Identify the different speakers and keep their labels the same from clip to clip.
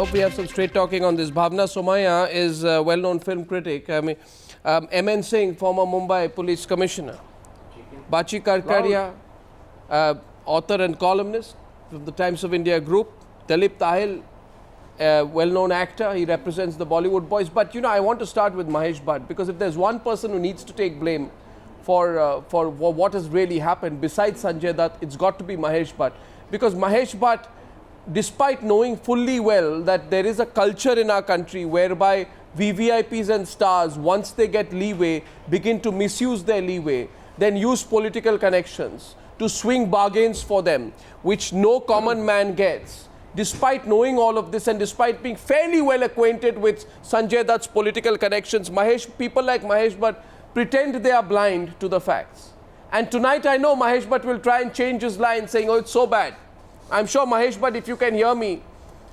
Speaker 1: hope we have some straight talking on this. Bhavana Somaiya is a well-known film critic. I mean, N Singh, former Mumbai police commissioner. Bachi Karkaria, author and columnist of the Times of India group. Dalip Tahil, well-known actor. He represents the Bollywood boys. But, you know, I want to start with Mahesh Bhatt, because if there's one person who needs to take blame for what has really happened, besides Sanjay Dutt, it's got to be Mahesh Bhatt. Because Mahesh Bhatt, despite knowing fully well that there is a culture in our country whereby VVIPs and stars, once they get leeway, begin to misuse their leeway, then use political connections to swing bargains for them, which no common man gets. Despite knowing all of this and despite being fairly well acquainted with Sanjay Dutt's political connections, people like Mahesh Bhatt pretend they are blind to the facts. And tonight I know Mahesh Bhatt will try and change his line saying, oh, it's so bad. I'm sure, Mahesh Bhatt, if you can hear me,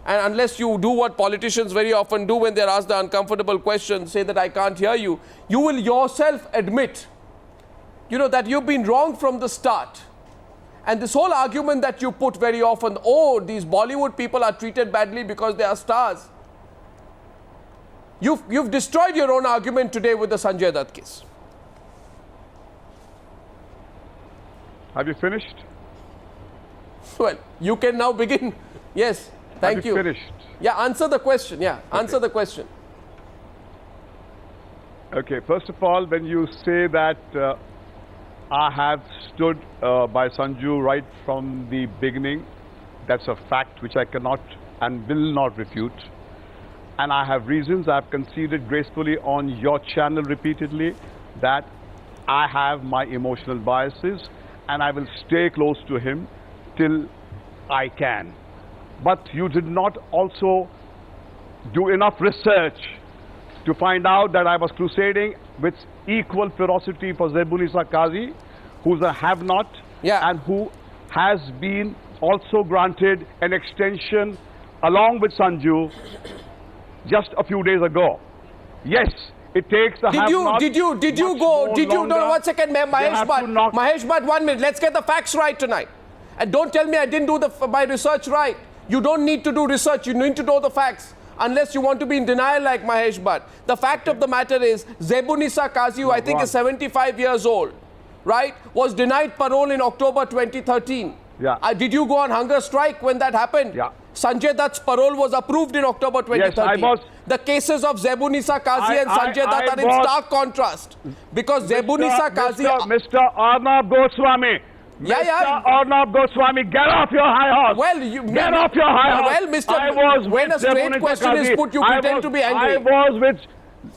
Speaker 1: and unless you do what politicians very often do when they're asked the uncomfortable question, say that I can't hear you, you will yourself admit, you know, that you've been wrong from the start. And this whole argument that you put very often, oh, these Bollywood people are treated badly because they are stars. You've destroyed your own argument today with the Sanjay Dutt case.
Speaker 2: Have you finished?
Speaker 1: Well, you can now begin. Yes, thank you.
Speaker 2: Finished?
Speaker 1: Yeah, answer the question. Yeah, answer the question.
Speaker 2: Okay, first of all, when you say that I have stood by Sanju right from the beginning, that's a fact which I cannot and will not refute. And I have reasons. I have conceded gracefully on your channel repeatedly that I have my emotional biases and I will stay close to him till I can. But you did not also do enough research to find out that I was crusading with equal ferocity for Zebunisa Kazi, who's a have-not, and who has been also granted an extension along with Sanju just a few days ago. Yes, it takes a have-not.
Speaker 1: Did you go, no, 1 second, Mahesh Bhatt, 1 minute, let's get the facts right tonight. And don't tell me I didn't do my research right. You don't need to do research, you need to know the facts. Unless you want to be in denial like Mahesh Bhatt. The fact of the matter is, Zebunisa Kazi, who I think is 75 years old, right, was denied parole in October 2013.
Speaker 2: Yeah.
Speaker 1: Did you go on hunger strike when that happened?
Speaker 2: Yeah.
Speaker 1: Sanjay Dutt's parole was approved in October 2013. Yes, I was. The cases of Zebunisa Kazi and Sanjay Dutt are in stark contrast. Because Zebunisa Kazi...
Speaker 2: Mr. Arnab Goswami. Mr. Arnab Goswami, get off your high horse.
Speaker 1: Well, get
Speaker 2: off your high horse.
Speaker 1: Well, Mr. When a straight question is put, you pretend to be angry.
Speaker 2: I was with...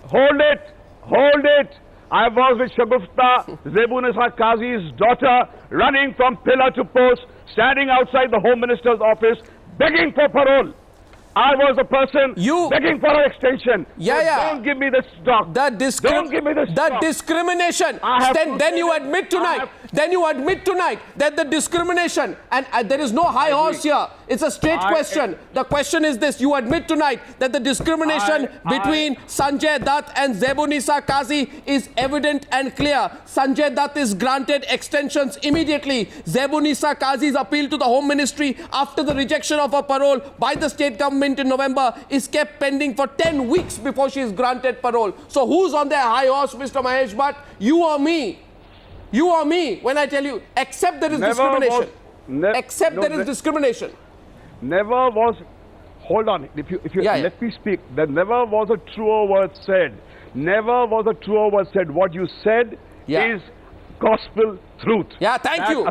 Speaker 2: Hold it. I was with Shagufta, Zebunisa Kazi's daughter, running from pillar to post, standing outside the Home Minister's office, begging for parole. I was the person begging for an extension. Don't give me this stock. Don't give me this stock.
Speaker 1: That discrimination. Then you admit tonight. Then you admit tonight that the discrimination, and there is no high horse here. It's a straight question. The question is this. You admit tonight that the discrimination between Sanjay Dutt and Zebunisa Kazi is evident and clear. Sanjay Dutt is granted extensions immediately. Zebunisa Kazi's appeal to the Home Ministry after the rejection of her parole by the state government in November is kept pending for 10 weeks before she is granted parole. So who's on their high horse, Mr. Mahesh Bhatt? You or me? You or me, when I tell you, except there is discrimination. Except there is discrimination.
Speaker 2: Never was, hold on, if you let me speak, there never was a truer word said. Never was a truer word said. What you said is gospel truth.
Speaker 1: Yeah, thank you.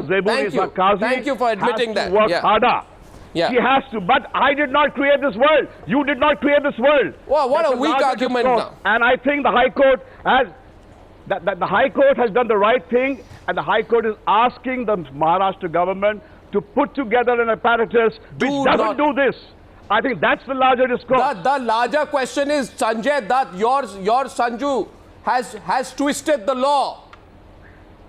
Speaker 1: Thank you for admitting that.
Speaker 2: Work harder.
Speaker 1: Yeah.
Speaker 2: She has to, but I did not create this world. You did not create this world.
Speaker 1: Well, what a weak argument now.
Speaker 2: And I think the High Court has, the High Court has done the right thing, and the High Court is asking the Maharashtra government to put together an apparatus which doesn't do this. I think that's the larger discourse.
Speaker 1: The larger question is, Sanjay Dutt, your Sanju has twisted the law.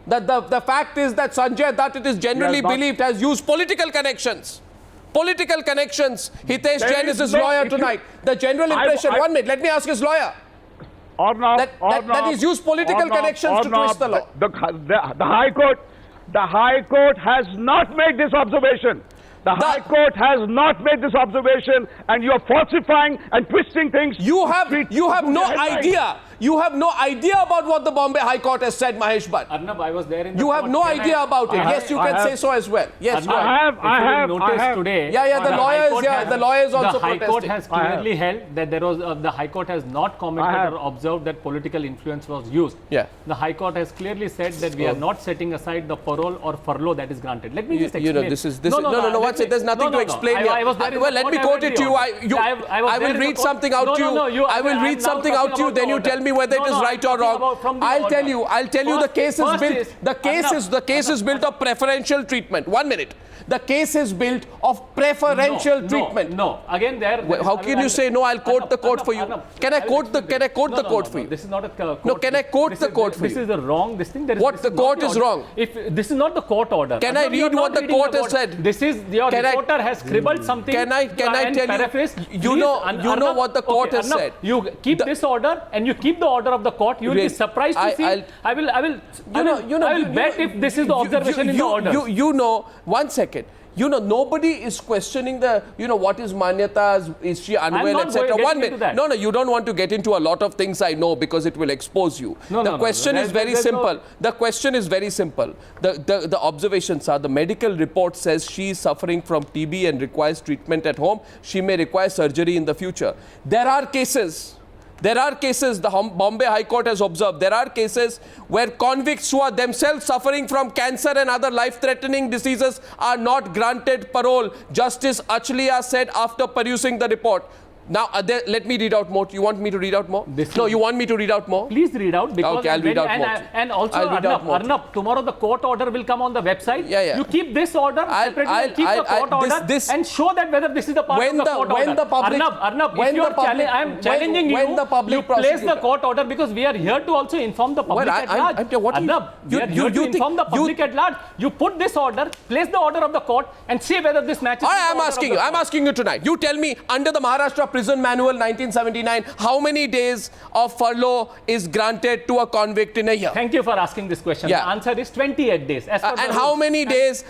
Speaker 1: The fact is that Sanjay Dutt, it is generally believed, has used political connections. Political connections. Hitesh Jain is his lawyer tonight. The general impression, 1 minute, let me ask his lawyer. That he's used political connections to twist the law.
Speaker 2: The High Court has not made this observation. The High Court has not made this observation, and you are falsifying and twisting things.
Speaker 1: You have no idea. You have no idea about what the Bombay High Court has said, Mahesh Bhatt.
Speaker 3: Arnab, I was there in the
Speaker 1: You have no idea about it. Yes, you can say so as well. Yes,
Speaker 3: Arnab, I have noticed today.
Speaker 1: Yeah, the lawyers. Yeah, the lawyers also
Speaker 3: protesting. The High Court has
Speaker 1: protesting.
Speaker 3: clearly held that there was the High Court has not commented or observed that political influence was used.
Speaker 1: Yeah.
Speaker 3: The High Court has clearly said that we are not setting aside the parole or furlough that is granted. Let me just explain.
Speaker 1: You know, this is no. What's it? There's nothing to explain here. Well, let me quote it to you. I will read something out to you. I will read something out to you. Then you tell me whether it is right or wrong. I'll tell you. The case is built. The case is built of preferential treatment. 1 minute. The case is built of preferential treatment.
Speaker 3: No. Again, there.
Speaker 1: How can you say no? I'll quote the court for you. Can I quote the court for you?
Speaker 3: This is not a court.
Speaker 1: No. Can I quote the court for you?
Speaker 3: This is the wrong. This thing.
Speaker 1: What the court is wrong?
Speaker 3: If this is not the court order.
Speaker 1: Can I read what the court has said?
Speaker 3: This is your reporter has scribbled something.
Speaker 1: Can I tell you? You know what the court has said.
Speaker 3: You keep this order and you keep the order of the court. You will be surprised to see. I will bet if this is the observation in the order.
Speaker 1: You know, 1 second. You know, nobody is questioning the, what is Manyata, is she unwell, etc. 1 minute. No, you don't want to get into a lot of things, I know, because it will expose you. The question is very simple. The question is very simple. The observations are, the medical report says she is suffering from TB and requires treatment at home. She may require surgery in the future. There are cases, the Bombay High Court has observed, there are cases where convicts who are themselves suffering from cancer and other life-threatening diseases are not granted parole. Justice Achaliya said after perusing the report. Now, let me read out more. You want me to read out more? You want me to read out more?
Speaker 3: Please read out. Because
Speaker 1: okay, I'll read out more.
Speaker 3: And also, Arnab, tomorrow the court order will come on the website.
Speaker 1: Yeah.
Speaker 3: You keep this order separately, keep the court order and show that whether this is the part of the court order. Arnab, if you are I am challenging you, you place the court order, because we are here to also inform the public at large. Arnab, we are here to inform the public at large. You put this order, place the order of the court and see whether this matches.
Speaker 1: I'm asking you tonight. You tell me, under the Maharashtra Prison Manual 1979, how many days of furlough is granted to a convict in a year?
Speaker 3: Thank you for asking this question.
Speaker 1: Yeah.
Speaker 3: The answer is 28 days.
Speaker 1: And how many days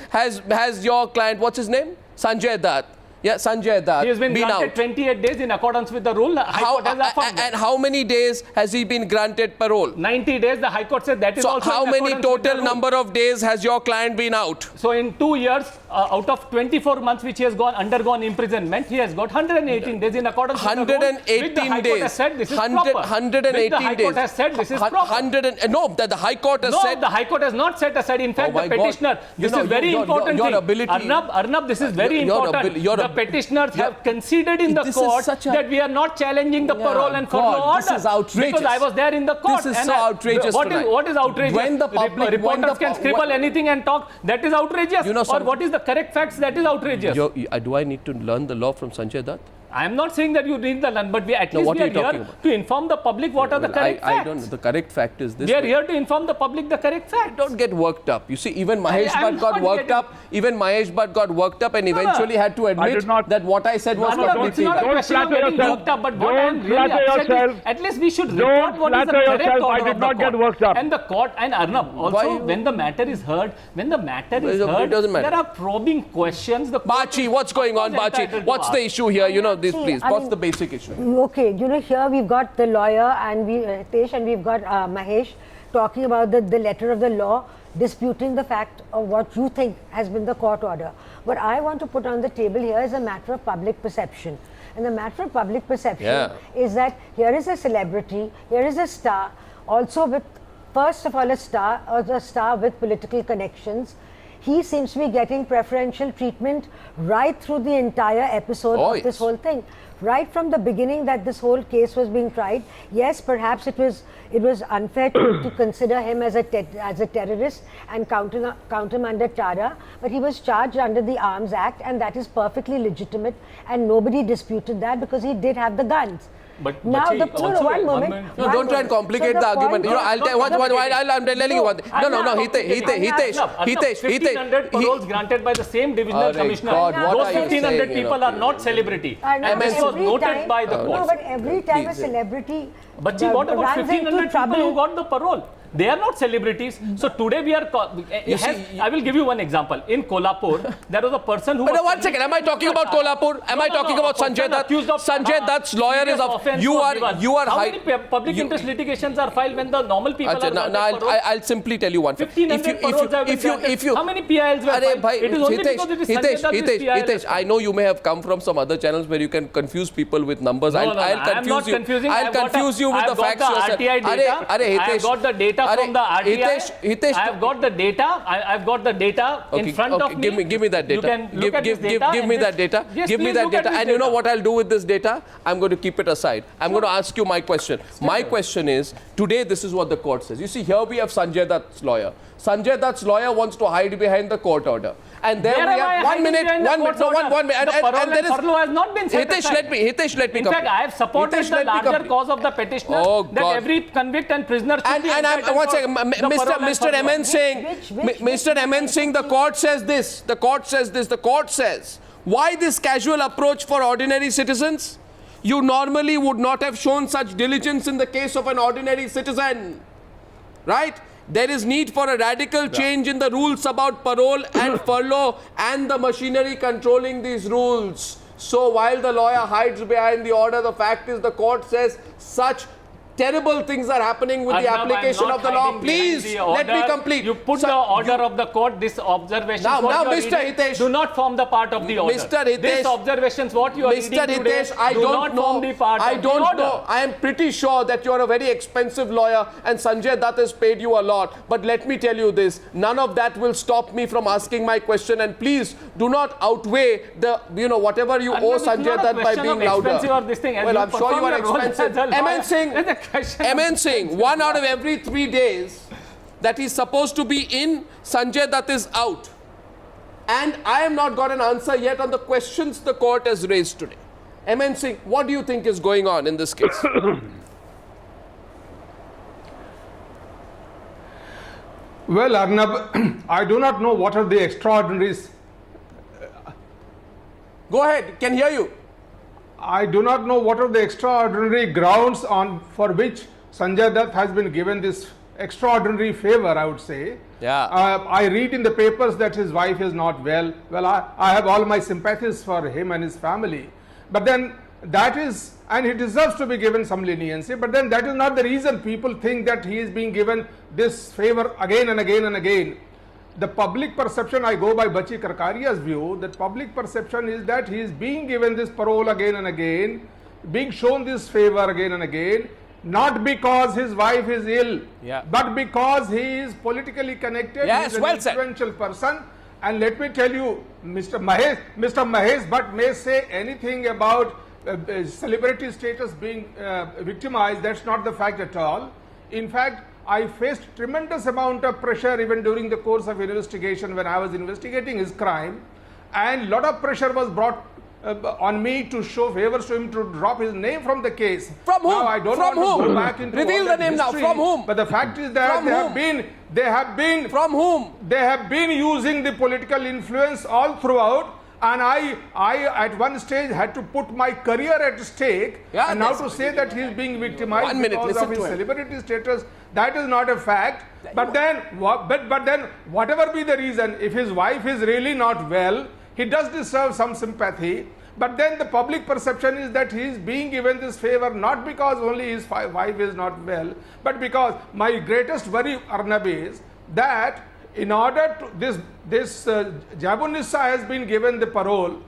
Speaker 1: has your client, what's his name? Sanjay Dutt. Yeah, Sanjay Dutt.
Speaker 3: He has been granted 28 days in accordance with the rule.
Speaker 1: And how many days has he been granted parole?
Speaker 3: 90 days. The High Court said that is also.
Speaker 1: So how many total number of days has your client been out?
Speaker 3: So in 2 years, out of 24 months which he has undergone imprisonment, he has got 118 days in accordance with the rule.
Speaker 1: 118 days.
Speaker 3: Has said this is
Speaker 1: 118 days.
Speaker 3: The High Court has said this is proper.
Speaker 1: No, the High Court has said.
Speaker 3: No, the High Court has not set aside. In fact, the petitioner. This is very important.
Speaker 1: Your ability.
Speaker 3: Arnab, this is very important. The petitioners have conceded in the court that we are not challenging the parole and furlough order.
Speaker 1: This is outrageous.
Speaker 3: Because I was there in the court.
Speaker 1: This is so outrageous.
Speaker 3: What is outrageous?
Speaker 1: When the public,
Speaker 3: reporters can scribble anything and talk, that is outrageous. Or what is the correct facts, that is outrageous.
Speaker 1: Do I need to learn the law from Sanjay Dutt?
Speaker 3: I am not saying that you need the learn, but we are here to inform the public what are the correct facts.
Speaker 1: I don't know. The correct fact is this.
Speaker 3: We are here to inform the public the correct facts.
Speaker 1: Don't get worked up. You see, even Mahesh Bhatt got worked up. Even Mahesh Bhatt got worked up and eventually had to admit that what I said was completely
Speaker 3: wrong. It's not a question of getting worked up, but what I am really upset is, at least we should report what is the correct order
Speaker 2: I did not get worked up.
Speaker 3: And the court, and Arnab, also when the matter is heard, there are probing questions.
Speaker 1: Bachi, what's going on, Bachi? What's the issue here? Please, what's the basic issue?
Speaker 4: Okay, here we've got the lawyer and Hitesh, and we've got Mahesh talking about the letter of the law, disputing the fact of what you think has been the court order. What I want to put on the table here is a matter of public perception. And the matter of public perception is that here is a celebrity, here is a star, also with, first of all, a star with political connections. He seems to be getting preferential treatment right through the entire episode of this whole thing. Right from the beginning that this whole case was being tried, yes, perhaps it was unfair to consider him as a terrorist and count him under TARA, but he was charged under the Arms Act, and that is perfectly legitimate, and nobody disputed that because he did have the guns.
Speaker 3: But
Speaker 4: now, one moment.
Speaker 1: No, don't try and complicate the argument. I'm telling you one thing. No, Hitesh.
Speaker 3: 1,500 paroles granted by the same divisional commissioner. Those 1,500 people are not celebrity. And this was noted by the court.
Speaker 4: No, but every time a celebrity
Speaker 3: Bachi, what about 1,500 people who got the parole? They are not celebrities. So today we are. I will give you one example. In Kolhapur, there was a person who.
Speaker 1: But one second. Am I talking about Kolhapur? Am I talking about Sanjay Dutt? Sanjay Dutt's lawyer is of. You are.
Speaker 3: How many public interest litigations are filed when the normal people are?
Speaker 1: I'll simply tell you one.
Speaker 3: 1,500 paroles if you. How many PILs were filed? It is only because it is Sanjay Dutt this PIL.
Speaker 1: Hitesh, I know you may have come from some other channels where you can confuse people with numbers.
Speaker 3: I'll confuse you.
Speaker 1: I'll confuse you with the facts yourself.
Speaker 3: I've got the data from the RTI. I've got the data. I've got the data in front of me.
Speaker 1: Give me that data.
Speaker 3: You can look at this data.
Speaker 1: Give me that data. Give me that data. And you know what I'll do with this data? I'm going to keep it aside. I'm going to ask you my question. My question is, today this is what the court says. You see, here we have Sanjay Dutt's lawyer. Sanjay Dutt's lawyer wants to hide behind the court order. And there we have 1 minute. And there is.
Speaker 3: Parole has not been set aside.
Speaker 1: Hitesh, let me
Speaker 3: In fact, I have supported the larger cause of the petitioner that every convict and prisoner should be entitled
Speaker 1: and one second, Mr. MN saying, Mr. MN saying the court says this. The court says this. The court says, why this casual approach for ordinary citizens? You normally would not have shown such diligence in the case of an ordinary citizen. Right? There is need for a radical change in the rules about parole and furlough and the machinery controlling these rules. So while the lawyer hides behind the order, the fact is the court says such terrible things are happening with the application of the law. Please, let me complete.
Speaker 3: You put the order of the court, this observation.
Speaker 1: Now, Mr. Hitesh,
Speaker 3: do not form the part of the order.
Speaker 1: Mr. Hitesh,
Speaker 3: these observations, what you are reading today,
Speaker 1: I
Speaker 3: do
Speaker 1: don't
Speaker 3: not
Speaker 1: know.
Speaker 3: form the part
Speaker 1: I
Speaker 3: of
Speaker 1: don't
Speaker 3: the order.
Speaker 1: know. I am pretty sure that you are a very expensive lawyer and Sanjay Dutt has paid you a lot. But let me tell you this, none of that will stop me from asking my question. And please do not outweigh the, whatever you owe Sanjay Dutt by being louder. Well, I'm sure you are expensive. MN Singh, 1 out of every 3 days that he's supposed to be in, Sanjay Dutt is out. And I have not got an answer yet on the questions the court has raised today. MN Singh, what do you think is going on in this case?
Speaker 5: Well, Arnab, I do not know what are the extraordinaries.
Speaker 1: Go ahead, can hear you.
Speaker 5: I do not know what are the extraordinary grounds for which Sanjay Dutt has been given this extraordinary favor, I would say.
Speaker 1: Yeah.
Speaker 5: I read in the papers that his wife is not well. Well, I have all my sympathies for him and his family. But then that is, and he deserves to be given some leniency, but then that is not the reason people think that he is being given this favor again and again and again. The public perception, I go by Bachi Karkaria's view, that public perception is that he is being given this parole again and again, being shown this favor again and again, not because his wife is ill, but because he is politically connected.
Speaker 1: Yes,
Speaker 5: he is
Speaker 1: well
Speaker 5: an influential person. And let me tell you, Mr. Mahesh Bhatt may say anything about celebrity status being victimized. That's not the fact at all. In fact, I faced tremendous amount of pressure even during the course of investigation when I was investigating his crime, and a lot of pressure was brought on me to show favors to him to drop his name from the case.
Speaker 1: From whom?
Speaker 5: Now, I don't want to go back into
Speaker 1: reveal the name
Speaker 5: history,
Speaker 1: now. From whom?
Speaker 5: But the fact is that they have been
Speaker 1: from whom?
Speaker 5: They have been using the political influence all throughout. And I at one stage had to put my career at stake, and now to say that he is being victimized because of his celebrity status, that is not a fact. But then whatever be the reason, if his wife is really not well, he does deserve some sympathy. But then the public perception is that he is being given this favor not because only his wife is not well, but because my greatest worry, Arnab, is that in order to this Jabunissa has been given the parole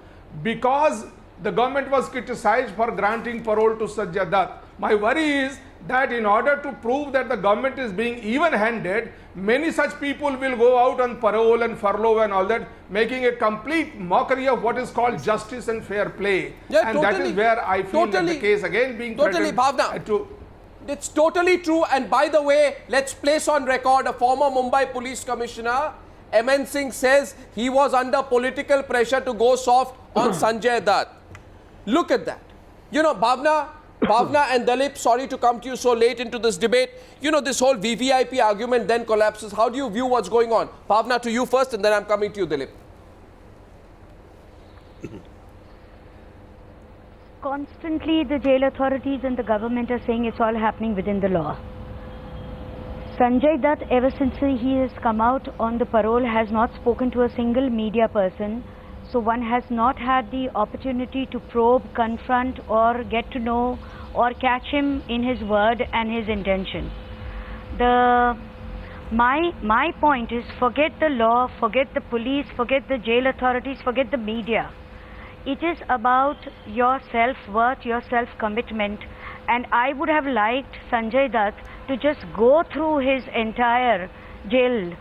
Speaker 5: because the government was criticized for granting parole to Sanjay Dutt. My worry is that in order to prove that the government is being even-handed, many such people will go out on parole and furlough and all that, making a complete mockery of what is called justice and fair play.
Speaker 1: Yeah,
Speaker 5: and that is where I feel that the case again being
Speaker 1: Bhavana. It's totally true. And by the way, let's place on record a former Mumbai police commissioner, N Singh, says he was under political pressure to go soft on Sanjay Dutt. Look at that. You know, Bhavana and Dalip, sorry to come to you so late into this debate. You know, this whole VVIP argument then collapses. How do you view what's going on? Bhavana, to you first, and then I'm coming to you, Dalip.
Speaker 6: Constantly, the jail authorities and the government are saying it's all happening within the law. Sanjay Dutt, ever since he has come out on the parole, has not spoken to a single media person. So one has not had the opportunity to probe, confront, or get to know or catch him in his word and his intention. My point is, forget the law, forget the police, forget the jail authorities, forget the media. It is about your self-worth, your self-commitment, and I would have liked Sanjay Dutt to just go through his entire jail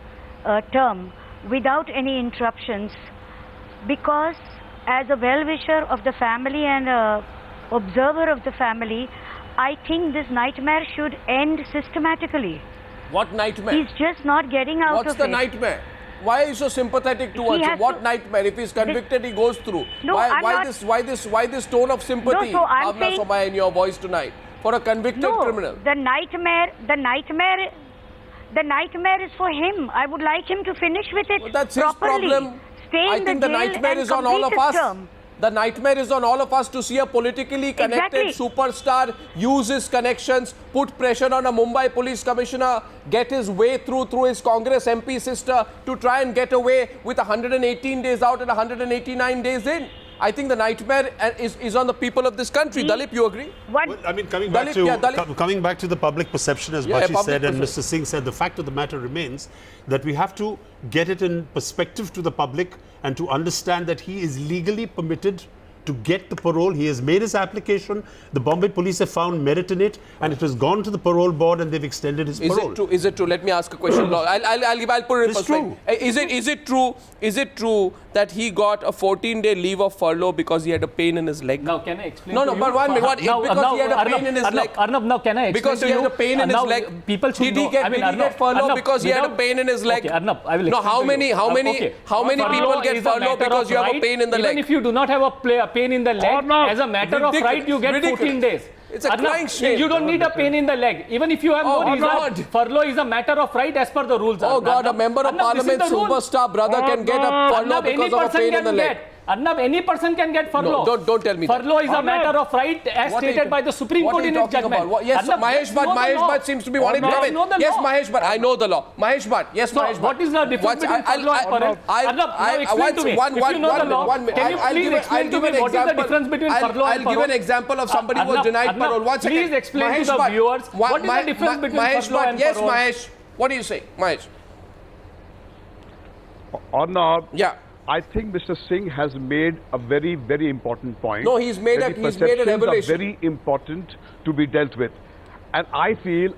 Speaker 6: term without any interruptions, because as a well-wisher of the family and a observer of the family, I think this nightmare should end systematically.
Speaker 1: What nightmare?
Speaker 6: He's just not getting out of it.
Speaker 1: What's the nightmare? Why are you so sympathetic towards him? What nightmare? If he's convicted, he goes through.
Speaker 6: No,
Speaker 1: why this tone of sympathy, Bhavana Somaiya, in your voice tonight for a convicted criminal?
Speaker 6: The nightmare is for him. I would like him to finish with it
Speaker 1: Well, that's
Speaker 6: properly.
Speaker 1: his problem. I think the nightmare is on all of us. The nightmare is on all of us to see a politically connected superstar use his connections, put pressure on a Mumbai police commissioner, get his way through his Congress MP sister to try and get away with 118 days out and 189 days in. I think the nightmare is on the people of this country. Dalip, you agree?
Speaker 7: Well, I mean, coming back to the public perception, as Bachi said and Mr. Singh said, the fact of the matter remains that we have to get it in perspective to the public and to understand that he is legally permitted to get the parole. He has made his application. The Bombay police have found merit in it, and it has gone to the parole board, and they've extended his parole.
Speaker 1: Is it true? Is it true? Let me ask a question. I'll put it in perspective. Is it true that he got a 14-day leave of furlough because he had a pain in his leg?
Speaker 3: Now, can I explain?
Speaker 1: No, but one minute. Because he had a pain in his leg.
Speaker 3: Arnab, now can I explain?
Speaker 1: Because he had a pain in his leg.
Speaker 3: People should know.
Speaker 1: Did he get furlough because he had a pain in his leg?
Speaker 3: Okay, Arnab, I will explain.
Speaker 1: No, how many people get furlough because you have a pain in the leg?
Speaker 3: Even if you do not have a pain in the leg, as a matter of right, you get 14 days.
Speaker 1: It's a crying shame.
Speaker 3: You don't need a pain in the leg. Even if you have no reason, furlough is a matter of right as per the rules.
Speaker 1: Oh God, a member of parliament superstar brother can get a furlough because of a pain in the leg.
Speaker 3: Arnab, any person can get furlough.
Speaker 1: No, don't tell me
Speaker 3: furlough is a matter of right as stated by the Supreme Court in its judgment.
Speaker 1: Yes, Mahesh Bhatt seems to be wanting to come in. Yes, Mahesh Bhatt, I know the law. Mahesh Bhatt, yes, Mahesh Bhatt.
Speaker 3: What is the difference between furlough and parole? Arnab, now explain to me. If you know the law, can you please explain to me what is the difference between furlough and parole?
Speaker 1: I'll give an example of somebody who was denied parole. One second.
Speaker 3: Please explain to the viewers what is the difference between furlough and parole.
Speaker 1: Yes, Mahesh. What do you say, Mahesh?
Speaker 2: Arnab.
Speaker 1: Yeah.
Speaker 2: I think Mr. Singh has made a very, very important point.
Speaker 1: No, he's made a revelation.
Speaker 2: Are very important to be dealt with, and I feel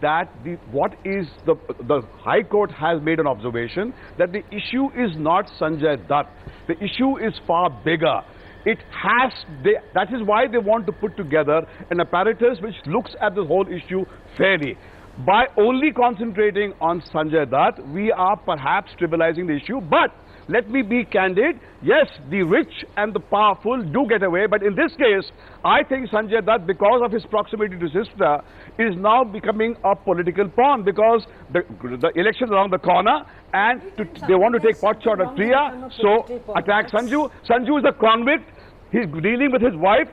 Speaker 2: that the High Court has made an observation that the issue is not Sanjay Dutt. The issue is far bigger. That is why they want to put together an apparatus which looks at the whole issue fairly. By only concentrating on Sanjay Dutt, we are perhaps trivializing the issue, but let me be candid. Yes, the rich and the powerful do get away, but in this case, I think Sanjay Dutt, because of his proximity to sister, is now becoming a political pawn, because the election is around the corner, and they want to take pot shot at Priya, so attack Sanju. Sanju is a convict. He's dealing with his wife.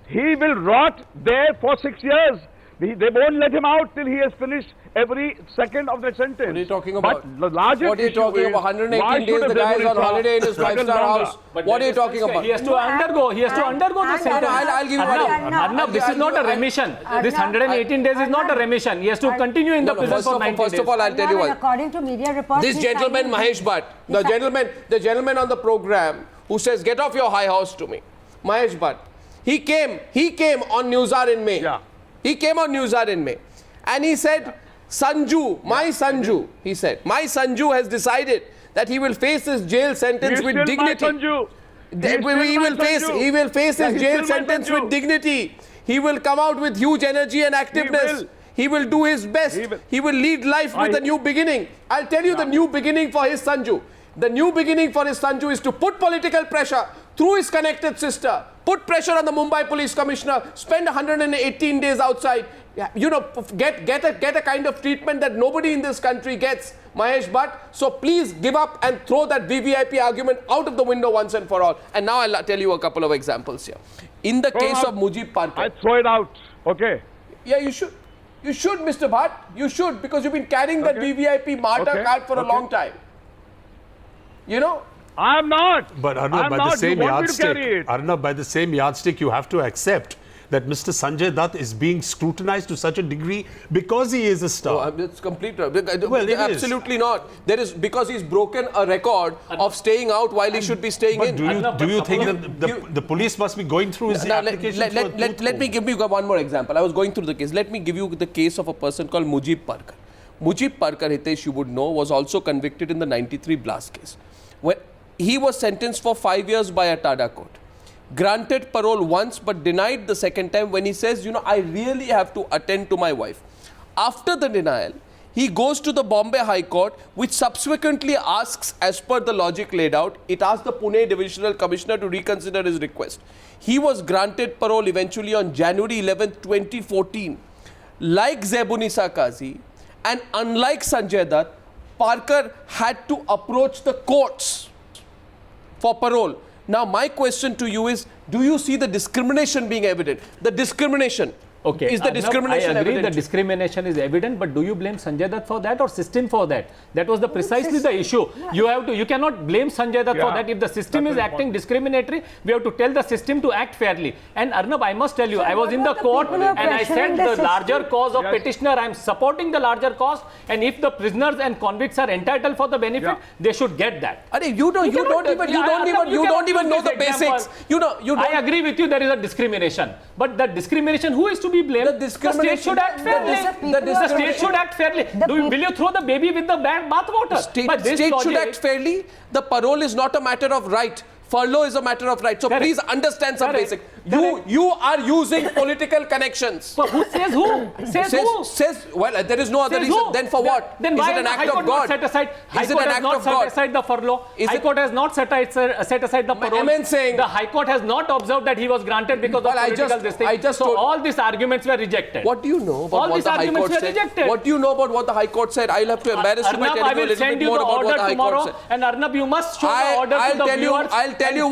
Speaker 2: He will rot there for 6 years. They won't let him out till he has finished every second of the sentence.
Speaker 1: What are you talking about?
Speaker 2: But the largest
Speaker 1: what are you talking about? 118 days the guy is on holiday in his five-star house. What are you talking about?
Speaker 3: He has to undergo the sentence.
Speaker 1: I'll give you
Speaker 3: Arnab, this is not a remission. This 118 days is not a remission. He has to continue in the prison for 90 days.
Speaker 1: First of all, I'll tell you what.
Speaker 4: According to media reports,
Speaker 1: this gentleman, Mahesh Bhatt, the gentleman on the program who says, "Get off your high horse to me," Mahesh Bhatt, he came on Newshour in May.
Speaker 2: Yeah.
Speaker 1: He came on Newshour in May, and he said, "Sanju, my Sanju," he said, "my Sanju has decided that he will face his jail sentence with dignity. He will face his jail sentence with dignity. He will come out with huge energy and activeness. He will do his best. He will lead life with a new beginning." I'll tell you the new beginning for his Sanju. The new beginning for his Sanju is to put political pressure through his connected sister, put pressure on the Mumbai police commissioner, spend 118 days outside, get a kind of treatment that nobody in this country gets, Mahesh Bhatt. So please give up and throw that VVIP argument out of the window once and for all. And now I'll tell you a couple of examples here. In the case of Mujib Parker.
Speaker 2: I throw it out. Okay.
Speaker 1: Yeah, you should. You should, Mr. Bhatt. You should, because you've been carrying that VVIP martyr card for a long time. You know?
Speaker 2: I'm not.
Speaker 7: But Arnab, by the same yardstick, Arnab, by the same yardstick, you have to accept that Mr. Sanjay Dutt is being scrutinized to such a degree because he is a star.
Speaker 1: No, it's complete. Well,
Speaker 7: absolutely
Speaker 1: not. There is, because he's broken a record of staying out while he should be staying in.
Speaker 7: Do you think that the police must be going through his application?
Speaker 1: Let me give you one more example. I was going through the case. Let me give you the case of a person called Mujib Parkar. Mujib Parkar, Hitesh, you would know, was also convicted in the 93 blast case, where he was sentenced for 5 years by a Tada court. Granted parole once but denied the second time when he says, I really have to attend to my wife. After the denial, he goes to the Bombay High Court, which subsequently asks, as per the logic laid out, it asked the Pune Divisional Commissioner to reconsider his request. He was granted parole eventually on January 11, 2014. Like Zebunisa Kazi and unlike Sanjay Dutt, Parkar had to approach the courts for parole. Now, my question to you is, do you see the discrimination being evident? The discrimination.
Speaker 3: Okay.
Speaker 1: Is the discrimination
Speaker 3: I agree
Speaker 1: evident?
Speaker 3: the discrimination is evident, but do you blame Sanjay Dutt for that or system for that? That was precisely the issue. You cannot blame Sanjay Dutt for that. If the system is acting discriminatory, we have to tell the system to act fairly. And Arnab, I must tell you, I was in the court and I said the larger cause of petitioner, I am supporting the larger cause, and if the prisoners and convicts are entitled for the benefit, they should get that.
Speaker 1: You don't even know the basics.
Speaker 3: I agree with you, there is a discrimination. But the discrimination, who is to be blamed? The state should act fairly. The state should act fairly. Will you throw the baby with the bathwater?
Speaker 1: State should act fairly. The parole is not a matter of right. Furlough is a matter of right. So please understand some basic. You are using political connections.
Speaker 3: But who says who?
Speaker 1: Says well, there is no other reason. Then for what?
Speaker 3: Then
Speaker 1: is it an act of God?
Speaker 3: High Court has not set aside the furlough. High Court has not set aside the parole. The High Court has not observed that he was granted because of political this thing. So all these arguments were rejected.
Speaker 1: What do you know about what the High Court said? What do you know about what the High Court said? I'll have to embarrass you by telling you a little bit more about what the High Court said.
Speaker 3: And Arnab, you must show the order to the viewers.
Speaker 1: I'll tell you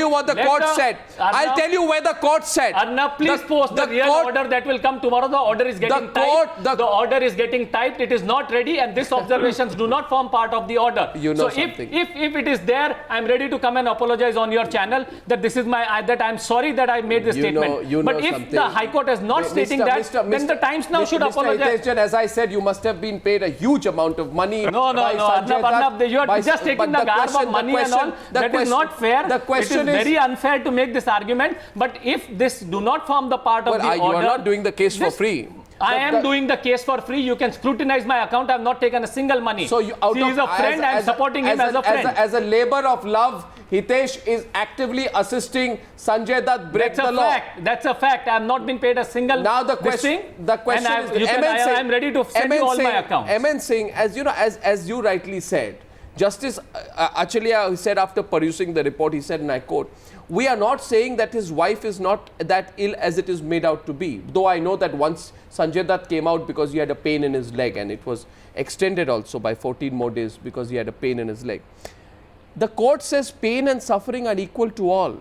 Speaker 1: what the court said. I'll tell you where the court said.
Speaker 3: Arnab, please post the real order that will come tomorrow. The order is getting typed. The order is getting typed. It is not ready, and these observations do not form part of the order. So if it is there, I'm ready to come and apologize on your channel that this is that I'm sorry that I made this statement. But if the High Court is not stating that, then the Times Now should apologize.
Speaker 1: Hitesh Jain, as I said, you must have been paid a huge amount of money.
Speaker 3: No, Arnab, you are just taking the garb of money and all. That is not fair.
Speaker 1: The question
Speaker 3: is very unfair to make this argument. But if this do not form the part of the order,
Speaker 1: you are not doing the case for free.
Speaker 3: I am doing the case for free. You can scrutinize my account. I have not taken a single money.
Speaker 1: So
Speaker 3: he is a friend. I am supporting him as a friend.
Speaker 1: As a labor of love, Hitesh is actively assisting Sanjay Dutt break the law.
Speaker 3: That's a fact. I have not been paid a single.
Speaker 1: Now the question is,
Speaker 3: I am ready to send you all my accounts.
Speaker 1: N Singh, as you rightly said, Justice Achalia said after perusing the report, he said, and I quote, "We are not saying that his wife is not that ill as it is made out to be. Though I know that once Sanjay Dutt came out because he had a pain in his leg, and it was extended also by 14 more days because he had a pain in his leg. The court says pain and suffering are equal to all."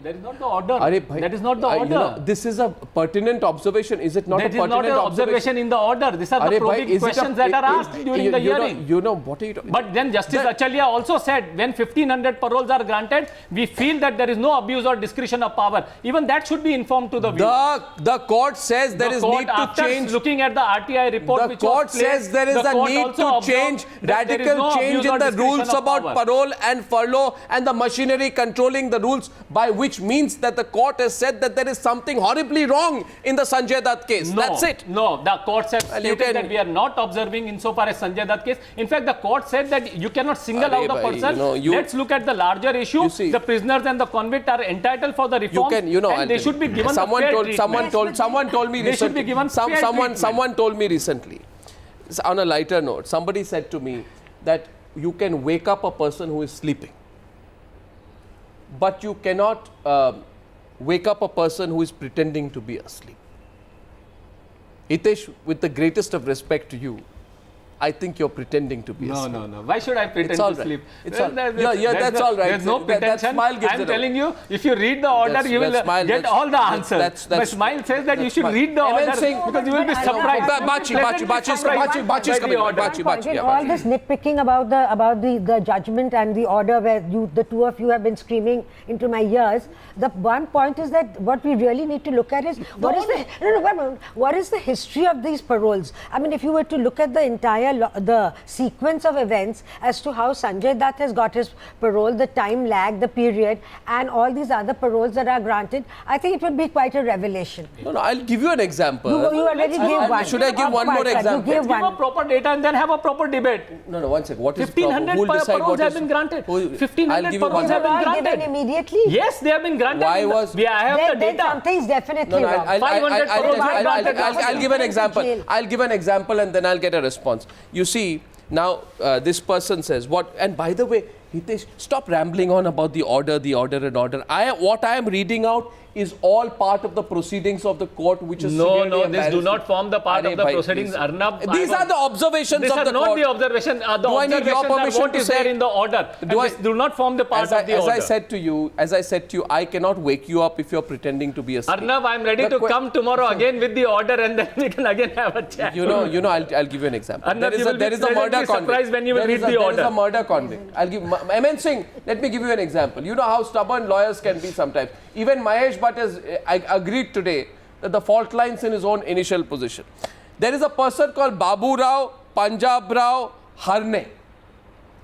Speaker 3: That is not the order. That is not the order.
Speaker 1: This is a pertinent observation. Is it not a pertinent observation?
Speaker 3: That is not an observation in the order. These are the probing questions that are asked during the hearing.
Speaker 1: What are you talking?
Speaker 3: But then Justice Achalia also said, when 1500 paroles are granted, we feel that there is no abuse or discretion of power. Even that should be informed to the viewer.
Speaker 1: The court says there is need to change.
Speaker 3: Looking at the RTI report,
Speaker 1: the court says there is a need to change, radical change in the rules about parole and furlough and the machinery controlling the rules, by which means that the court has said that there is something horribly wrong in the Sanjay Dutt case. That's it.
Speaker 3: No, the court said that we are not observing insofar as Sanjay Dutt case. In fact, the court said that you cannot single out a person. Let's look at the larger issue. The prisoners and the convict are entitled for the reforms, and they should be given
Speaker 1: someone told me recently, on a lighter note, somebody said to me that you can wake up a person who is sleeping, but you cannot wake up a person who is pretending to be asleep. Hitesh, with the greatest of respect to you, I think you're pretending to be asleep.
Speaker 3: No. Why should I pretend to sleep?
Speaker 1: It's all right. That's all right.
Speaker 3: There's no pretension. I'm telling you, if you read the order, you will get all the answers. But Smile says that you should read the order because you will be surprised.
Speaker 1: Bachi's coming.
Speaker 4: Bachi. All this nitpicking about the judgment and the order where the two of you have been screaming into my ears. The one point is that what we really need to look at is what is the history of these paroles? I mean, if you were to look at the entire the sequence of events as to how Sanjay Dutt has got his parole, the time lag, the period, and all these other paroles that are granted, I think it would be quite a revelation.
Speaker 1: No, I'll give you an example.
Speaker 4: You already gave one.
Speaker 1: Should I give one more example?
Speaker 3: Give a proper data and then have a proper debate.
Speaker 1: No, one second. What is
Speaker 3: 1,500 paroles have been granted. 1,500 paroles have been granted.
Speaker 4: Immediately?
Speaker 3: Yes, they have been granted.
Speaker 1: Why was...
Speaker 3: I have the data.
Speaker 4: Something's definitely wrong.
Speaker 3: 500 paroles
Speaker 1: I'll give an example. I'll give an example and then I'll get a response. You see, now this person says what, and by the way, Hitesh, stop rambling on about the order. What I am reading out is all part of the proceedings of the court, which is
Speaker 3: no, this do not form the part of the proceedings. Arnab,
Speaker 1: these are the observations of the court. These are not
Speaker 3: the observations. The observations are what is there in the order. Do not form the part of the order.
Speaker 1: As I said to you, I cannot wake you up if you're pretending to be asleep.
Speaker 3: Arnab, I'm ready to come tomorrow again with the order, and then we can again have a chat.
Speaker 1: You know, I'll give you an example.
Speaker 3: Arnab,
Speaker 1: there is a murder convict.
Speaker 3: When you will read the order.
Speaker 1: There is a murder convict. I'll give N Singh. Let me give you an example. You know how stubborn lawyers can be sometimes. Even Mahesh Bhatt has agreed today that the fault lies in his own initial position. There is a person called Babu Rao Punjab Rao Harne.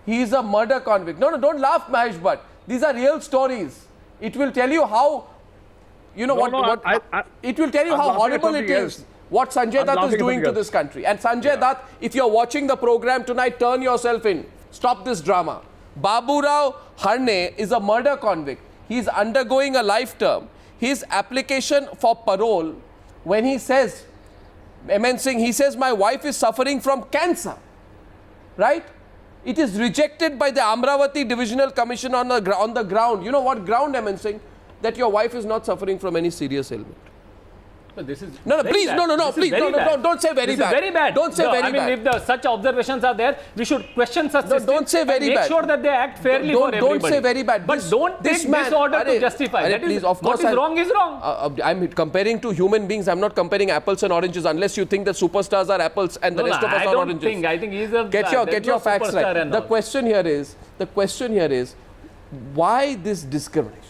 Speaker 1: He is a murder convict. No, don't laugh, Mahesh Bhatt. These are real stories. It will tell you how, it will tell you how horrible it is what Sanjay Dutt is doing to this country. And Sanjay Dutt, if you're watching the program tonight, turn yourself in. Stop this drama. Babu Rao Harne is a murder convict. He is undergoing a life term. His application for parole, when he says, N Singh, he says, my wife is suffering from cancer, right? It is rejected by the Amravati Divisional Commission on the ground. You know what ground, N Singh? That your wife is not suffering from any serious ailment.
Speaker 3: This is
Speaker 1: please, don't say very bad.
Speaker 3: Very bad.
Speaker 1: Don't say very bad.
Speaker 3: I mean, if such observations are there, we should question such systems.
Speaker 1: Don't say very bad.
Speaker 3: Make sure that they act fairly for everybody.
Speaker 1: Don't say very bad.
Speaker 3: But don't take this order to justify.
Speaker 1: Please, of course,
Speaker 3: what is wrong is wrong.
Speaker 1: I'm comparing to human beings. I'm not comparing apples and oranges. Unless you think that superstars are apples and the rest of us are oranges.
Speaker 3: I think he's a
Speaker 1: get your facts right. The question here is, why this discrimination?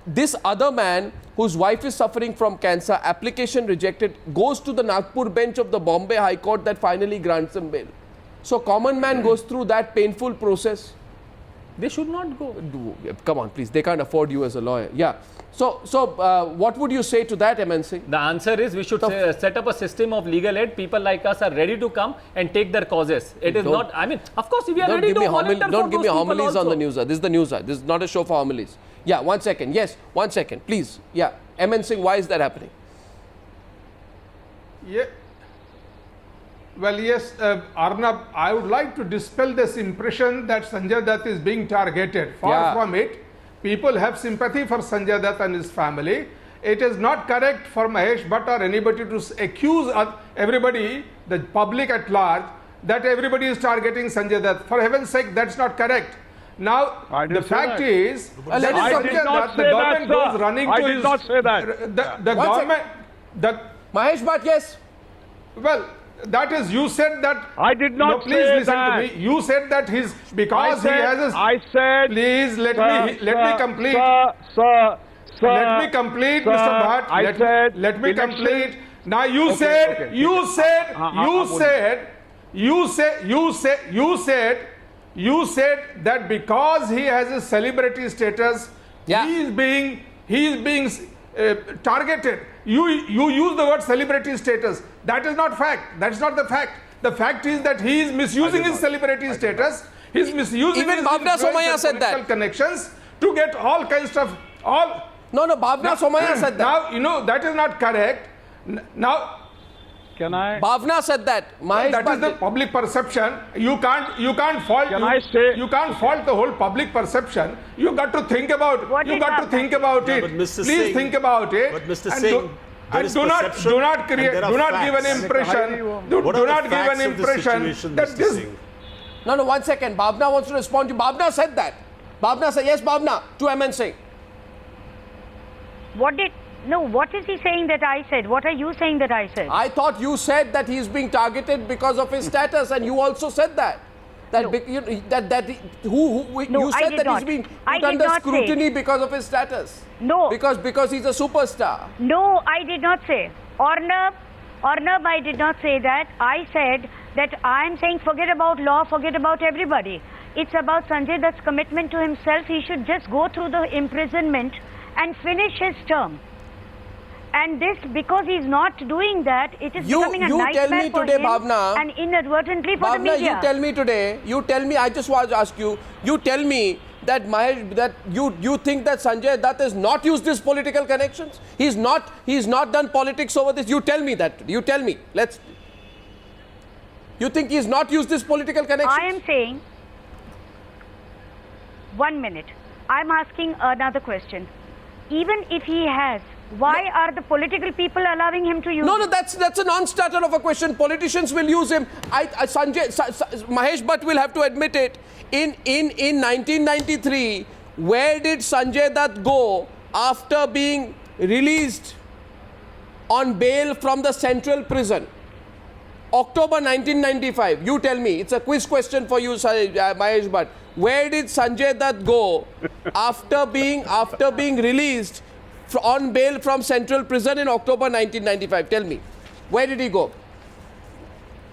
Speaker 1: This other man whose wife is suffering from cancer, application rejected, goes to the Nagpur bench of the Bombay High Court that finally grants him bail. So common man goes through that painful process.
Speaker 3: They should not go.
Speaker 1: Come on, please. They can't afford you as a lawyer. Yeah. So what would you say to that, N Singh?
Speaker 3: The answer is we should set up a system of legal aid. People like us are ready to come and take their causes. It is not, I mean, of course, we are ready to volunteer.
Speaker 1: Don't give me homilies on the Newshour. This is the Newshour. This is not a show for homilies. Yeah, 1 second. Yes, 1 second, please. Yeah, N Singh, why is that happening?
Speaker 5: Yeah. Well, yes, Arnab, I would like to dispel this impression that Sanjay Dutt is being targeted. Far from it. People have sympathy for Sanjay Dutt and his family. It is not correct for Mahesh Bhatt or anybody to accuse everybody, the public at large, that everybody is targeting Sanjay Dutt. For heaven's sake, that's not correct. Now, the fact is,
Speaker 2: I did not say that,
Speaker 5: goes running
Speaker 2: I
Speaker 5: to
Speaker 2: did not say that.
Speaker 5: The government...
Speaker 1: Mahesh Bhatt, yes.
Speaker 5: Well, that is, you said that...
Speaker 2: I did not
Speaker 5: please
Speaker 2: say
Speaker 5: listen
Speaker 2: that.
Speaker 5: to me. You said that he has his...
Speaker 2: I said...
Speaker 5: Please, let me complete.
Speaker 2: Sir.
Speaker 5: Let me complete, Mr. Bhatt. Let me complete. Now you said that because he has a celebrity status, he is being targeted. You use the word celebrity status. That is not fact. That's not the fact. The fact is that he is misusing his celebrity status. He's misusing
Speaker 1: even Bhavana Somaiya said that.
Speaker 5: Connections to get all kinds of
Speaker 1: No, Bhavana Somaiya said that.
Speaker 5: Now that is not correct. Now.
Speaker 2: Can I?
Speaker 1: Bhavana said that.
Speaker 5: That is the public perception. You can't fault. You can't fault the whole public perception. You got to think about. Think about it.
Speaker 7: But Mr.
Speaker 5: Please
Speaker 7: Singh,
Speaker 5: think about it.
Speaker 7: But Mr. Singh,
Speaker 5: And do not give an impression. Do not give an impression that this.
Speaker 1: No, 1 second. Bhavana wants to respond to you. Bhavana said that. Bhavana said, yes, Bhavana, to N Singh.
Speaker 6: What is he saying that I said? What are you saying that I said?
Speaker 1: I thought you said that he is being targeted because of his status, and you also said that. You said that he's being put under scrutiny because of his status.
Speaker 6: No.
Speaker 1: Because he's a superstar.
Speaker 6: No, I did not say. Arnab, I did not say that. I said that I am saying forget about law, forget about everybody. It's about Sanjay Dutt's commitment to himself. He should just go through the imprisonment and finish his term. And this, because he's not doing that, it is becoming a nightmare for him,
Speaker 1: Bhavana,
Speaker 6: and inadvertently for the
Speaker 1: Bhavana,
Speaker 6: media.
Speaker 1: you tell me, I just want to ask you, you tell me that you think that Sanjay Dutt has not used his political connections? He's not done politics over this. You tell me that. You tell me. You think he's not used his political connections?
Speaker 6: I am saying, 1 minute. I'm asking another question. Even if he has, why are the political people allowing him to use
Speaker 1: No, that's a non-starter of a question. Politicians will use him. Mahesh Bhatt will have to admit it. In 1993, where did Sanjay Dutt go after being released on bail from the central prison? October 1995. You tell me. It's a quiz question for you, Mahesh Bhatt. Where did Sanjay Dutt go after being released on bail from central prison in October 1995? Tell me. Where did he go?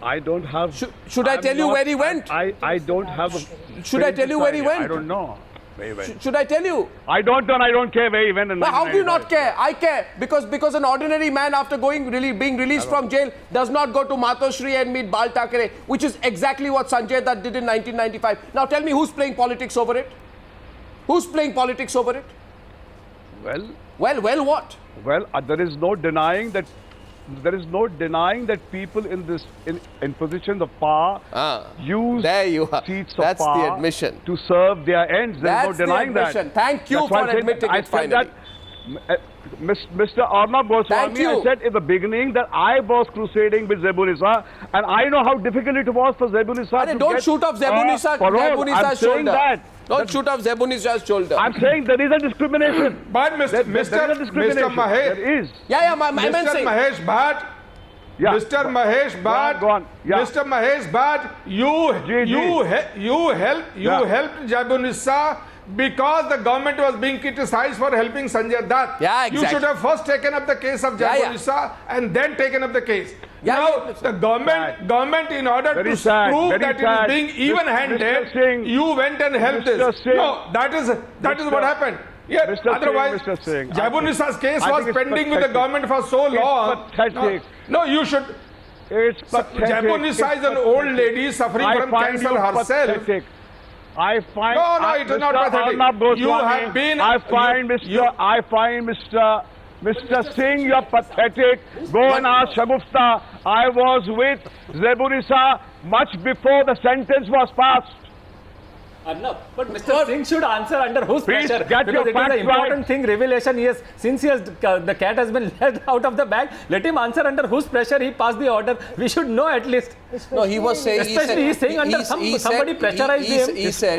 Speaker 2: I don't have...
Speaker 1: Should I tell you where he went?
Speaker 2: I don't have...
Speaker 1: Should I tell you where he went?
Speaker 2: I don't know.
Speaker 1: Should I tell you?
Speaker 2: I don't know and I don't care where he went.
Speaker 1: How do you not care? I care because an ordinary man after being released from jail does not go to Matoshri and meet Bal Thackeray, which is exactly what Sanjay Dutt did in 1995. Now tell me, who's playing politics over it? Who's playing politics over it?
Speaker 2: Well,
Speaker 1: what?
Speaker 2: Well, there is no denying that people in positions of power use seats of power
Speaker 1: the admission.
Speaker 2: to serve their ends. There is no denying that.
Speaker 1: Thank you for admitting it finally.
Speaker 2: Mr. Arnab Goswami, I said in the beginning that I was crusading with Zebunisa, and I know how difficult it was for Zebunisa to
Speaker 1: don't shoot off Zebunisa's shoulder. Don't shoot off Zebunisa's shoulder.
Speaker 2: I'm saying there is a discrimination.
Speaker 5: But Mr. Mahesh,
Speaker 1: there is. Mr.
Speaker 5: Mahesh Bhatt, Mr. Mahesh Bhatt, Mr. Mahesh Bhatt, you helped Zebunisa because the government was being criticized for helping Sanjay Dutt. You should have first taken up the case of Zebunisa and then taken up the case. Now, the government, in order to prove that it is being even-handed, you went and helped this. No, that is what happened. Yeah, otherwise, Zebunisa's case was pending with the government for so long. No, you should.
Speaker 2: It's pathetic.
Speaker 5: Zebunisa is an old lady suffering from cancer herself.
Speaker 2: I find
Speaker 5: no, it is not pathetic. You have been.
Speaker 2: I find Mr. Singh, you're pathetic. Go and ask Shagufta. I was with Zebunisa much before the sentence was passed.
Speaker 3: Arnab, but Mr. Singh should answer under whose pressure? Because it is an important thing, revelation. Since the cat has been let out of the bag, let him answer under whose pressure he passed the order. We should know at least.
Speaker 1: No, he was saying.
Speaker 3: He's saying under somebody pressurized him.
Speaker 1: He said.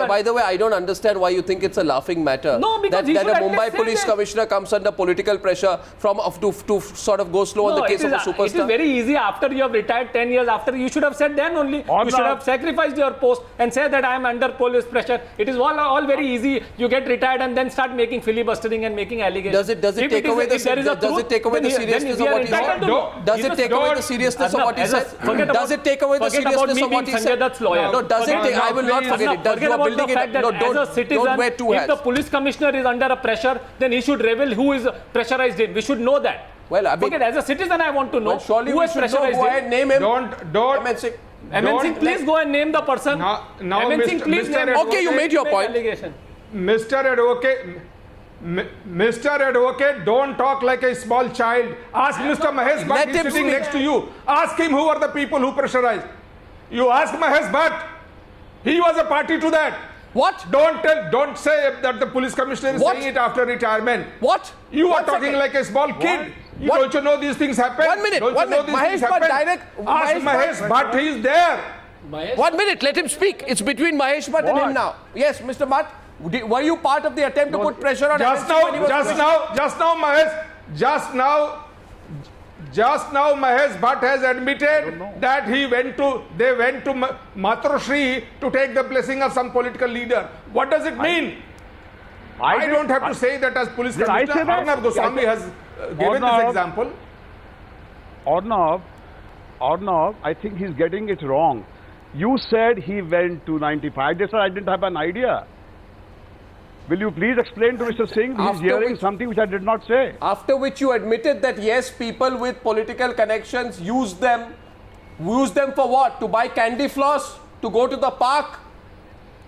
Speaker 1: By the way, I don't understand why you think it's a laughing matter.
Speaker 3: No, because
Speaker 1: that a Mumbai police commissioner comes under political pressure to sort of go slow on the case of a superstar.
Speaker 3: It is very easy after you have retired 10 years after. You should have said then only. You should have sacrificed your post and said that I am under police pressure. It is all very easy. You get retired and then start making filibustering and making allegations.
Speaker 1: Does it take away the seriousness of what he said? Does it take away the seriousness of what he said? Does it take away the seriousness of what he said?
Speaker 3: No,
Speaker 1: does it take? I will not forget it.
Speaker 3: Forget about the fact that as a citizen, if the police commissioner is under a pressure, then he should reveal who is pressurized him. We should know that.
Speaker 1: Well, I mean,
Speaker 3: as a citizen, I want to know who has pressurized him.
Speaker 1: Name him.
Speaker 5: Don't.
Speaker 3: M Singh, please go and name the person.
Speaker 5: Now
Speaker 3: M Singh, please name.
Speaker 1: Okay, you made your point.
Speaker 5: Mr. Advocate, don't talk like a small child. Ask Mr. Mahesh Bhatt, he's sitting next to you. Ask him who are the people who pressurized. You ask Mahesh Bhatt. He was a party to that.
Speaker 1: What?
Speaker 5: Don't say that the police commissioner is saying it after retirement.
Speaker 1: What?
Speaker 5: You are talking like a small kid. Don't you know these things happen?
Speaker 1: 1 minute.
Speaker 5: Don't you know these things
Speaker 1: Bhatt,
Speaker 5: happen? Ask Mahesh Bhatt, he is there.
Speaker 1: 1 minute, let him speak. It's between Mahesh Bhatt and him now. Yes, Mr. Bhatt, were you part of the attempt to put pressure on
Speaker 5: Just now, Mahesh Bhatt has admitted that they went to Matrashri to take the blessing of some political leader. What does it mean? I don't have to say that as police commissioner. Arnab Goswami has given this example.
Speaker 2: Arnab, I think he's getting it wrong. You said he went to 95. They said I didn't have an idea. Will you please explain to Mr. Singh? He's hearing something which I did not say.
Speaker 1: After which you admitted that yes, people with political connections use them. Use them for what? To buy candy floss? To go to the park?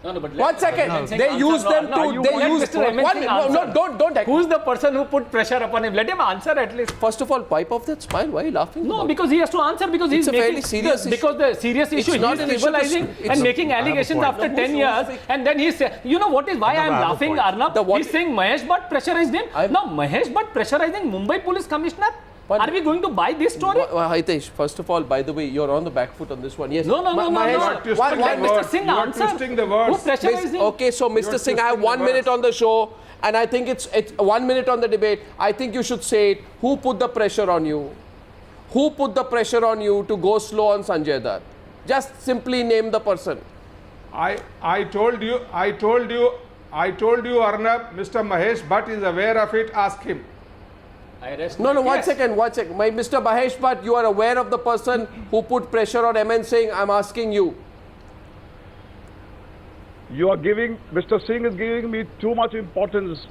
Speaker 3: No, but
Speaker 1: 1 second. They use them to. They use. Don't.
Speaker 3: Who's the person who put pressure upon him? Let him answer at least.
Speaker 1: First of all, pipe off that smile. Why are you laughing?
Speaker 3: No, because he has to answer because he's making serious issue. Because the serious issue is trivializing and making allegations after 10 years, and then he's you know what is why I am laughing, Arnab? He's saying Mahesh Bhatt pressurized him. Now Mahesh Bhatt pressurizing Mumbai Police Commissioner. Are we going to buy this story?
Speaker 1: Hitesh, first of all, by the way, you're on the back foot on this one. Yes.
Speaker 3: No. Let Mr. Singh answer. Who pressurized him?
Speaker 1: Okay, so Mr. Singh, I have 1 minute on the show, and I think it's 1 minute on the debate. I think you should say it. Who put the pressure on you? Who put the pressure on you to go slow on Sanjay Dutt? Just simply name the person.
Speaker 5: I told you, Arnab, Mr. Mahesh Bhatt is aware of it. Ask him.
Speaker 1: No, 1 second. Mr. Mahesh Bhatt, you are aware of the person who put pressure on N Singh. I'm asking you.
Speaker 2: You are giving, Mr. Singh is giving me too much importance.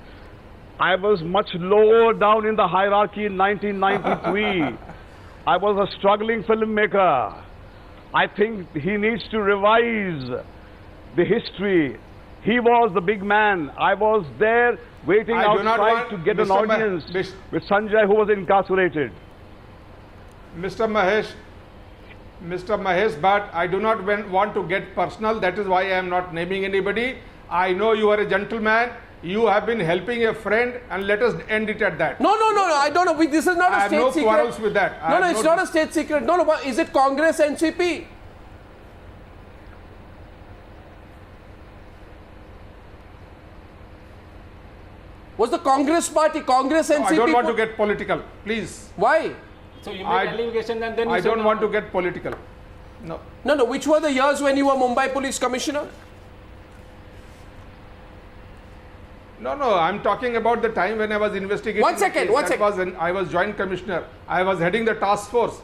Speaker 2: I was much lower down in the hierarchy in 1993. I was a struggling filmmaker. I think he needs to revise the history. He was the big man. I was there waiting outside to get an audience with Sanjay, who was incarcerated.
Speaker 5: Mr. Mahesh Bhatt, I do not want to get personal. That is why I am not naming anybody. I know you are a gentleman. You have been helping a friend, and let us end it at that.
Speaker 1: No. I don't know. This is not a state secret.
Speaker 5: I have no quarrels with that.
Speaker 1: No, it's not a state secret. No. Is it Congress NCP? Was the Congress party, Congress NCP?
Speaker 5: I don't want to get political, please.
Speaker 1: Why?
Speaker 3: So you make allegation and then
Speaker 5: I don't want to get political. No.
Speaker 1: Which were the years when you were Mumbai Police Commissioner?
Speaker 5: No. I'm talking about the time when I was investigating.
Speaker 1: 1 second.
Speaker 5: That was when I was Joint Commissioner. I was heading the task force.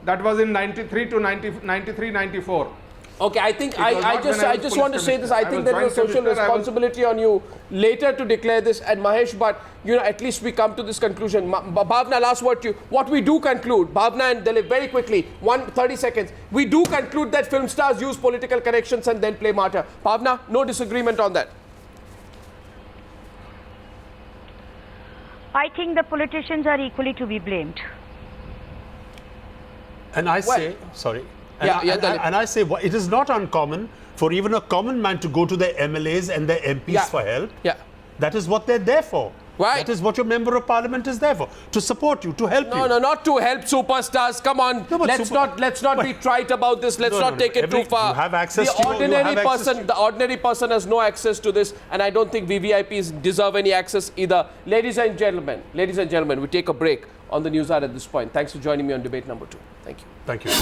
Speaker 5: That was in 93 to 94.
Speaker 1: Okay, I think I just want to say this. I think there is a social responsibility on you later to declare this. And Mahesh Bhatt, at least we come to this conclusion. Bhavana, last word to you. What we do conclude, Bhavana and Dalip, very quickly, 30 seconds. We do conclude that film stars use political connections and then play martyr. Bhavana, no disagreement on that.
Speaker 6: I think the politicians are equally to be blamed.
Speaker 7: And I say, sorry. And I say, it is not uncommon for even a common man to go to their MLAs and their MPs for help.
Speaker 1: Yeah.
Speaker 7: That is what they're there for.
Speaker 1: Right.
Speaker 7: That is what your member of parliament is there for. To support you, to help you.
Speaker 1: No, not to help superstars. Come on. No, let's not be trite about this. Let's not take it too far.
Speaker 7: You have access
Speaker 1: The ordinary person has no access to this, and I don't think VVIPs deserve any access either. Ladies and gentlemen, we take a break on the Newshour at this point. Thanks for joining me on debate number 2. Thank you.
Speaker 7: Thank you.